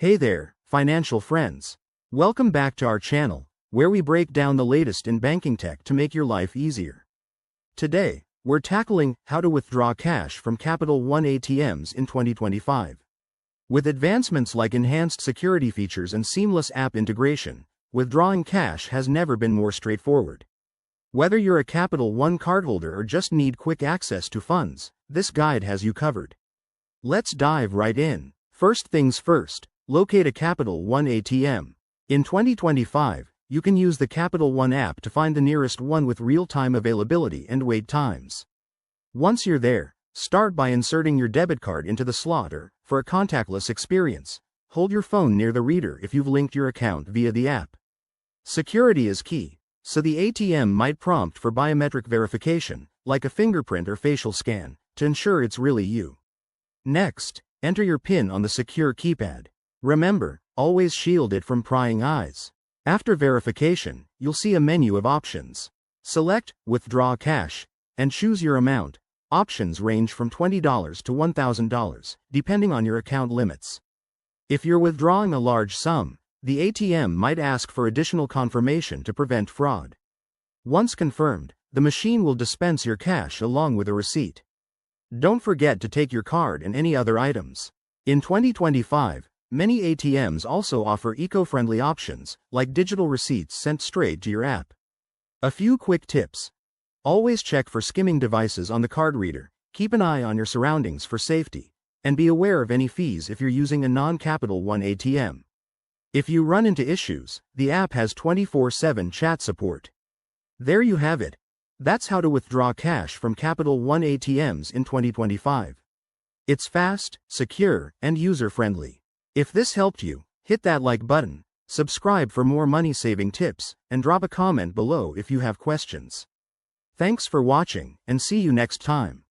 Hey there, financial friends. Welcome back to our channel, where we break down the latest in banking tech to make your life easier. Today, we're tackling how to withdraw cash from Capital One ATMs in 2025. With advancements like enhanced security features and seamless app integration, withdrawing cash has never been more straightforward. Whether you're a Capital One cardholder or just need quick access to funds, this guide has you covered. Let's dive right in. First things first. Locate a Capital One ATM. In 2025, you can use the Capital One app to find the nearest one with real-time availability and wait times. Once you're there, start by inserting your debit card into the slot or, for a contactless experience, hold your phone near the reader if you've linked your account via the app. Security is key, so the ATM might prompt for biometric verification, like a fingerprint or facial scan, to ensure it's really you. Next, enter your PIN on the secure keypad. Remember, always shield it from prying eyes. After verification, you'll see a menu of options. Select Withdraw Cash and choose your amount. Options range from $20 to $1,000, depending on your account limits. If you're withdrawing a large sum, the ATM might ask for additional confirmation to prevent fraud. Once confirmed, the machine will dispense your cash along with a receipt. Don't forget to take your card and any other items. In 2025, many ATMs also offer eco-friendly options, like digital receipts sent straight to your app. A few quick tips. Always check for skimming devices on the card reader, keep an eye on your surroundings for safety, and be aware of any fees if you're using a non-Capital One ATM. If you run into issues, the app has 24/7 chat support. There you have it. That's how to withdraw cash from Capital One ATMs in 2025. It's fast, secure, and user-friendly. If this helped you, hit that like button, subscribe for more money-saving tips, and drop a comment below if you have questions. Thanks for watching, and see you next time.